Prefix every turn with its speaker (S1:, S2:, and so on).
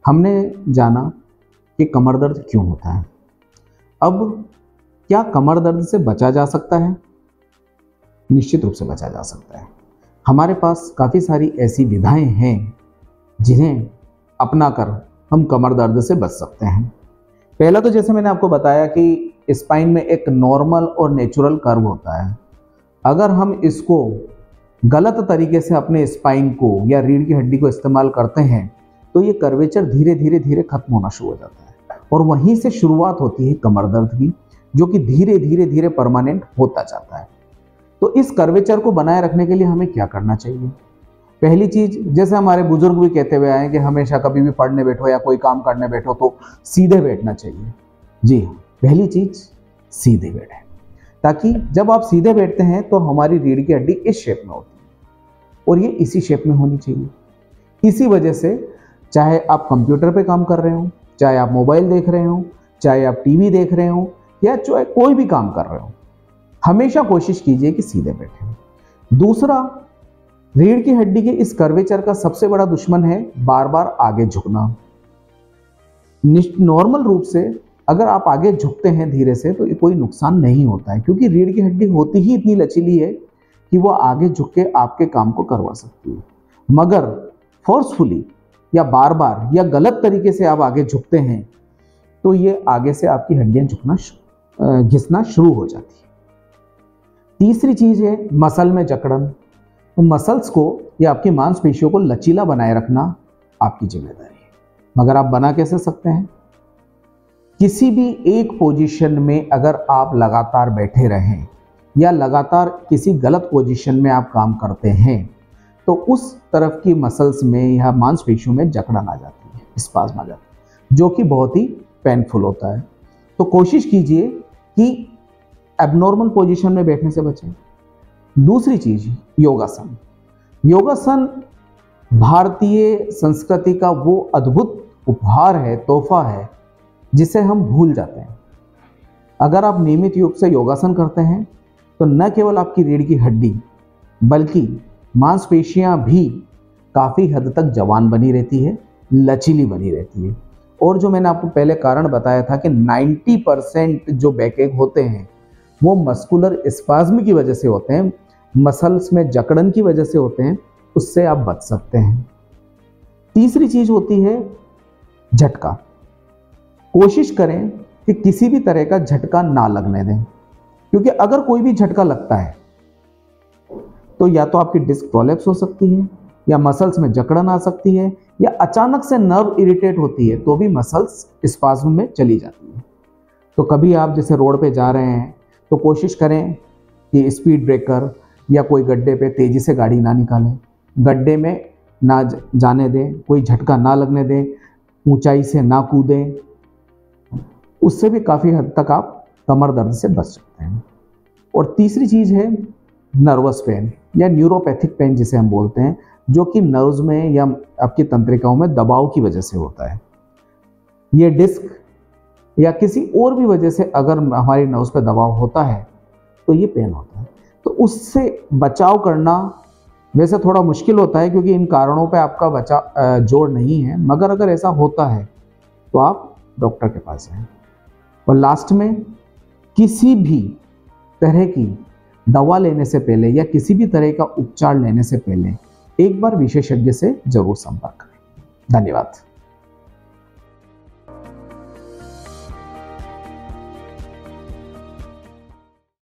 S1: हमने जाना कि कमर दर्द क्यों होता है। अब क्या कमर दर्द से बचा जा सकता है? निश्चित रूप से बचा जा सकता है। हमारे पास काफ़ी सारी ऐसी विधाएं हैं जिन्हें अपनाकर हम कमर दर्द से बच सकते हैं। पहला तो जैसे मैंने आपको बताया कि स्पाइन में एक नॉर्मल और नेचुरल कर्व होता है। अगर हम इसको गलत तरीके से अपने स्पाइन को या रीढ़ की हड्डी को इस्तेमाल करते हैं तो ये कर्वेचर धीरे धीरे धीरे खत्म होना शुरू हो जाता है और वहीं से शुरुआत होती है कमर दर्द की, जो कि धीरे धीरे धीरे परमानेंट होता जाता है। तो इस कर्वेचर को बनाए रखने के लिए हमें क्या करना चाहिए? पहली चीज, जैसे हमारे बुजुर्ग भी कहते हुए आए कि हमेशा कभी भी पढ़ने बैठो या कोई काम करने बैठो तो सीधे बैठना चाहिए। जी हाँ, पहली चीज सीधे बैठे, ताकि जब आप सीधे बैठते हैं तो हमारी रीढ़ की हड्डी इस शेप में होती है और ये इसी शेप में होनी चाहिए। इसी वजह से चाहे आप कंप्यूटर पे काम कर रहे हो, चाहे आप मोबाइल देख रहे हो, चाहे आप टीवी देख रहे हो या चाहे कोई भी काम कर रहे हो, हमेशा कोशिश कीजिए कि सीधे बैठे। दूसरा, रीढ़ की हड्डी के इस कर्वेचर का सबसे बड़ा दुश्मन है बार बार आगे झुकना। नॉर्मल रूप से अगर आप आगे झुकते हैं धीरे से तो कोई नुकसान नहीं होता है, क्योंकि रीढ़ की हड्डी होती ही इतनी लचीली है कि वो आगे झुक के आपके काम को करवा सकती है। मगर फोर्सफुली या बार बार या गलत तरीके से आप आगे झुकते हैं तो ये आगे से आपकी हड्डियां झुकना घिसना शुरू हो जाती है। तीसरी चीज है मसल में जकड़न। तो मसल्स को या आपकी मांसपेशियों को लचीला बनाए रखना आपकी जिम्मेदारी है। मगर आप बना कैसे सकते हैं? किसी भी एक पोजीशन में अगर आप लगातार बैठे रहें या लगातार किसी गलत पोजीशन में आप काम करते हैं तो उस तरफ की मसल्स में या मांसपेशियों में जकड़न आ जाती है, स्पाज्म आ जाता है, जो कि बहुत ही पेनफुल होता है। तो कोशिश कीजिए कि एबनॉर्मल पोजीशन में बैठने से बचें। दूसरी चीज, योगासन। योगासन भारतीय संस्कृति का वो अद्भुत उपहार है, तोहफा है, जिसे हम भूल जाते हैं। अगर आप नियमित रूप से योगासन करते हैं तो न केवल आपकी रीढ़ की हड्डी बल्कि मांसपेशियां भी काफ़ी हद तक जवान बनी रहती है, लचीली बनी रहती है। और जो मैंने आपको पहले कारण बताया था कि 90% जो बैकएक होते हैं वो मस्कुलर स्पाज्म की वजह से होते हैं, मसल्स में जकड़न की वजह से होते हैं, उससे आप बच सकते हैं। तीसरी चीज होती है झटका। कोशिश करें कि किसी भी तरह का झटका ना लगने दें, क्योंकि अगर कोई भी झटका लगता है तो या तो आपकी डिस्क प्रोलैप्स हो सकती है या मसल्स में जकड़न आ सकती है या अचानक से नर्व इरिटेट होती है तो भी मसल्स स्पाज्म में चली जाती है। तो कभी आप जैसे रोड पे जा रहे हैं तो कोशिश करें कि स्पीड ब्रेकर या कोई गड्ढे पे तेज़ी से गाड़ी ना निकालें, गड्ढे में ना जाने दें, कोई झटका ना लगने दें, ऊंचाई से ना कूदें। उससे भी काफ़ी हद तक आप कमर दर्द से बच सकते हैं। और तीसरी चीज़ है नर्वस पेन या न्यूरोपैथिक पेन जिसे हम बोलते हैं, जो कि नर्व्स में या आपकी तंत्रिकाओं में दबाव की वजह से होता है। ये डिस्क या किसी और भी वजह से अगर हमारी नर्व्स पे दबाव होता है तो ये पेन होता है। तो उससे बचाव करना वैसे थोड़ा मुश्किल होता है क्योंकि इन कारणों पे आपका बचाव जोड़ नहीं है, मगर अगर ऐसा होता है तो आप डॉक्टर के पास जाएं। और लास्ट में, किसी भी तरह की दवा लेने से पहले या किसी भी तरह का उपचार लेने से पहले एक बार विशेषज्ञ से जरूर संपर्क करें। धन्यवाद।